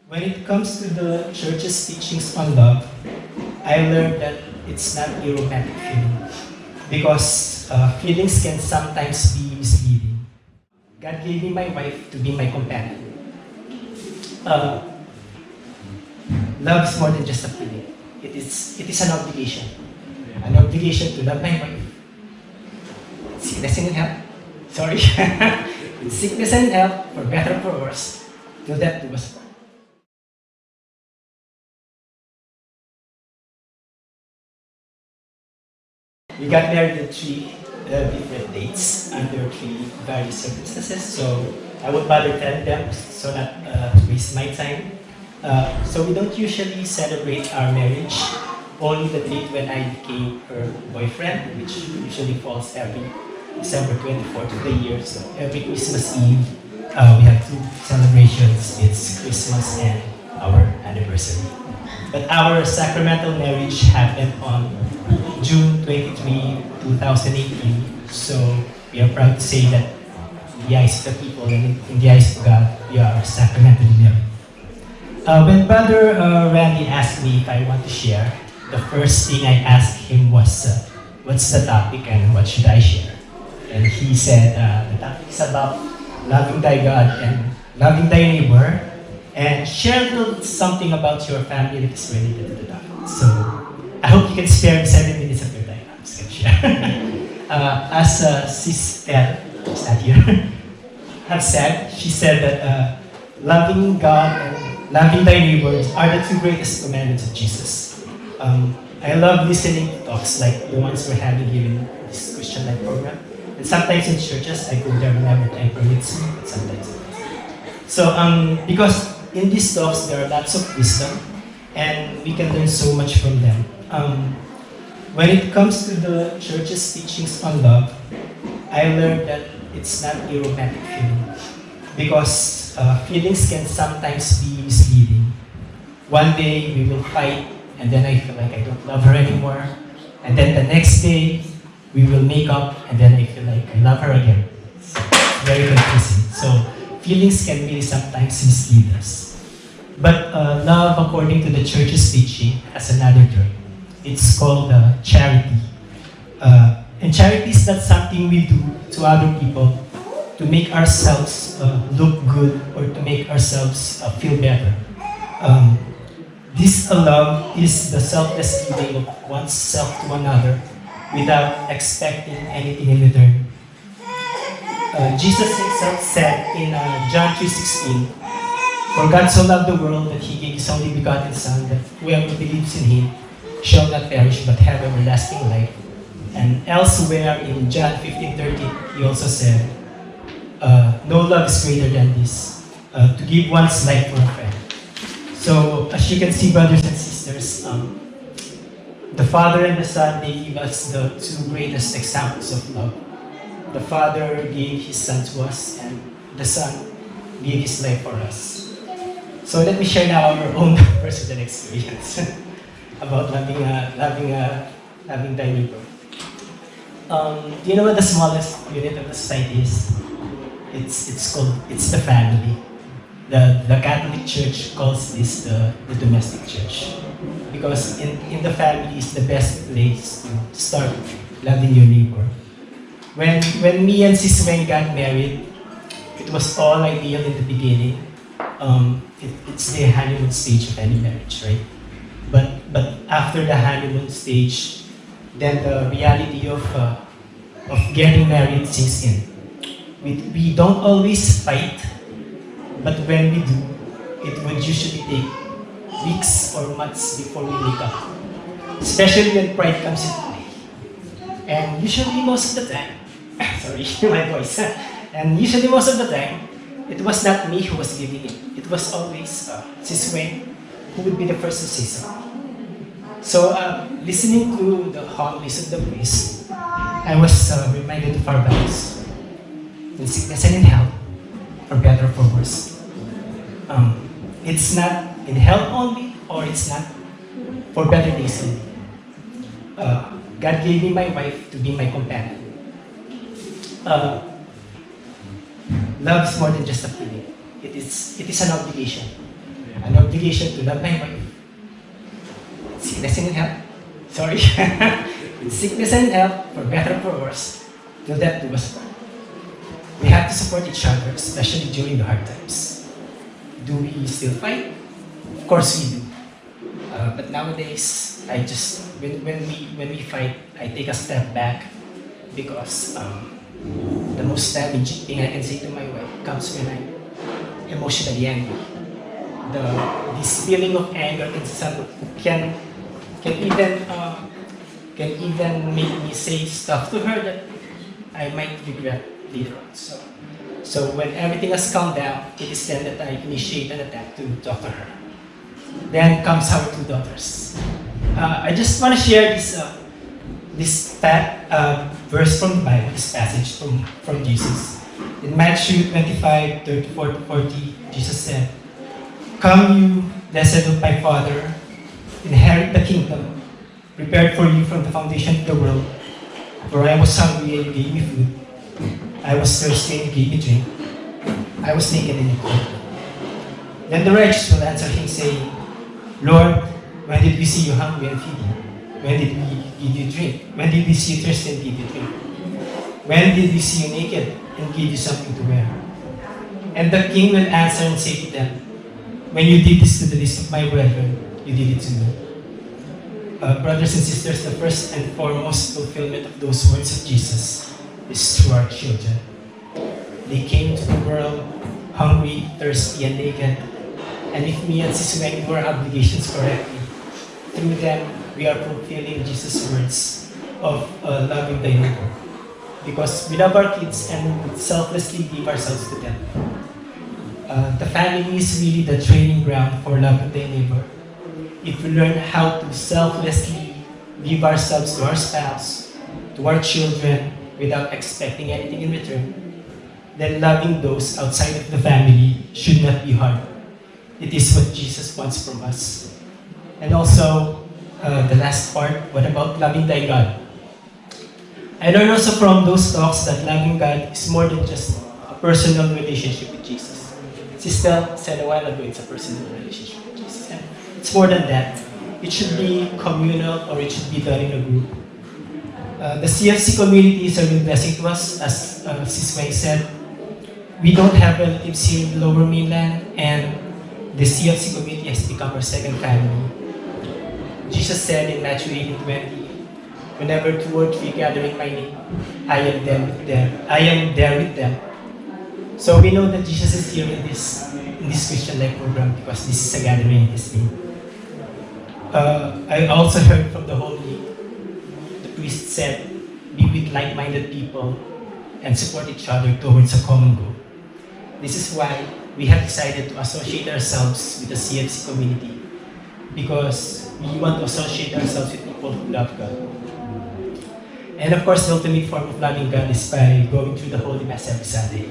When it comes to the church's teachings on love, I learned that it's not a romantic feeling because feelings can sometimes be misleading. God gave me my wife to be my companion. Uh, Love is more than just a feeling. It is an obligation. An obligation to love my wife. Sickness and health. Sorry. In sickness and health, for better or for worse, till death do us part. We got married in three different dates under three various circumstances, so I would rather tell them so not to waste my time. So we don't usually celebrate our marriage, only the date when I became her boyfriend, which usually falls every December 24th of the year. So every Christmas Eve, we have two celebrations. It's Christmas and our anniversary. But our sacramental marriage happened on June 23, 2018. So we are proud to say that in the eyes of the people and in the eyes of God, we are sacramentally married. When Brother Randy asked me if I want to share, the first thing I asked him was, what's the topic and what should I share? And he said, the topic is about loving thy God and loving thy neighbor, and share something about your family that is related to the topic. So I hope you can spare me 7 minutes of your time. I'm just going to share. As Sister, who's not here, have said, she said that loving God and loving thy neighbors are the two greatest commandments of Jesus. I love listening to talks like the ones we're having here in this Christian Life program. And sometimes in churches, I go there whenever time permits me, but sometimes not. So, because in these talks, there are lots of wisdom, and we can learn so much from them. When it comes to the church's teachings on love, I learned that it's not a romantic feeling because feelings can sometimes be misleading. One day we will fight, and then I feel like I don't love her anymore. And then the next day we will make up, and then I feel like I love her again. So it's very confusing. So feelings can really sometimes mislead us. But love, according to the church's teaching, has another term. It's called charity. And charity is not something we do to other people to make ourselves look good or to make ourselves feel better. This love is the selfless giving of oneself to another without expecting anything in return. Jesus himself said in John 3:16, "For God so loved the world that he gave his only begotten Son, that whoever believes in him shall not perish but have everlasting life." And elsewhere in John 15:13, he also said, "No love is greater than this, to give one's life for a friend." So, as you can see, brothers and sisters, the Father and the Son, they give us the two greatest examples of love. The Father gave His Son to us, and the Son gave His life for us. So let me share now our own personal experience about loving thy neighbor. Do you know what the smallest unit of the society is? It's the family. The Catholic Church calls this the domestic church, because in the family is the best place to start loving your neighbor. When me and Sis Weng got married, it was all ideal in the beginning. It's the honeymoon stage of any marriage, right? But after the honeymoon stage, then the reality of getting married sinks in. We don't always fight, but when we do, it would usually take weeks or months before we make up. Especially when pride comes into play. And usually most of the time, sorry, my voice. And usually most of the time, it was not me who was giving it. It was always Sis Weng who would be the first to say so. So, listening to the homilies of the priest, I was reminded of our vows. In sickness and in health, for better or for worse. It's not in health only, or it's not for better days only. God gave me my wife to be my companion. Love is more than just a feeling. It is an obligation. An obligation to love my wife. Sickness and health. Sorry. With sickness and health, for better or for worse, till death do us part. We have to support each other, especially during the hard times. Do we still fight? Of course we do. But nowadays, when we fight, I take a step back because the most damaging thing I can say to my wife comes when I'm emotionally angry. This feeling of anger can even make me say stuff to her that I might regret later on. So when everything has calmed down, it is then that I initiate an attack to talk to her. Then comes our two daughters. I just want to share this verse from the Bible, this passage from Jesus. In Matthew 25, 34-40, Jesus said, "Come you, blessed of my Father, inherit the kingdom, prepared for you from the foundation of the world. For I was hungry and you gave me food. I was thirsty and you gave me drink. I was naked and you clothed me." Then the righteous will answer him, saying, "Lord, when did we see you hungry and feed you? When did we give you drink? When did we see you thirsty and give you drink? When did we see you naked and give you something to wear?" And the king will answer and say to them, "When you did this to the least of my brethren, you did it to me." Brothers and sisters, the first and foremost fulfillment of those words of Jesus is through our children. They came to the world hungry, thirsty, and naked. And if me and Sis Weng do our obligations correctly, through them, we are fulfilling Jesus' words of loving thy neighbor. Because we love our kids and we selflessly give ourselves to them. The family is really the training ground for loving thy neighbor. If we learn how to selflessly give ourselves to our spouse, to our children, without expecting anything in return, then loving those outside of the family should not be hard. It is what Jesus wants from us. And also, the last part, what about loving thy God? I learned also from those talks that loving God is more than just a personal relationship with Jesus. Sister said a while ago, it's a personal relationship with Jesus. And it's more than that. It should be communal or it should be done in a group. The CFC community is a real blessing to us. As Sis Weng said, we don't have relatives here in the Lower Mainland, and the CFC community has become our second family. Jesus said in Matthew 18:20, "Whenever two or three gather in my name, I am there with them." So we know that Jesus is here in this Christian Life program because this is a gathering in His name. I also heard from the Holy Week, the priest said, "Be with like-minded people and support each other towards a common goal." This is why we have decided to associate ourselves with the CFC community, because we want to associate ourselves with people who love God. And of course, the ultimate form of loving God is by going through the Holy Mass every Sunday.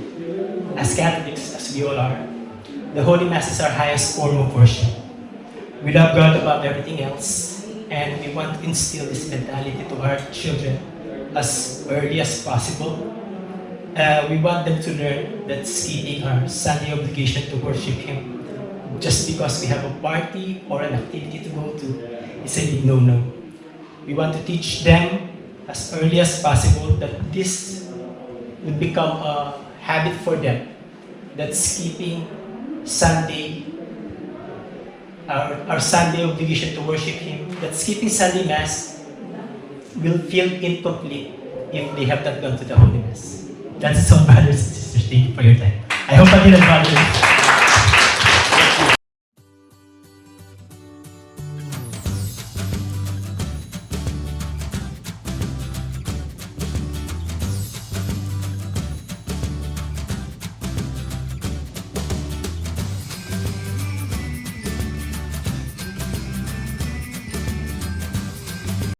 As Catholics, as we all are, the Holy Mass is our highest form of worship. We love God above everything else, and we want to instill this mentality to our children as early as possible. We want them to learn that skipping our Sunday obligation to worship Him just because we have a party or an activity to go to is a big no-no. We want to teach them as early as possible that this would become a habit for them, that skipping Sunday, our Sunday obligation to worship Him, that skipping Sunday Mass will feel incomplete if they have not gone to the Holy Mass. That's all, brothers and sisters. Thank you for your time. I hope I didn't bother you.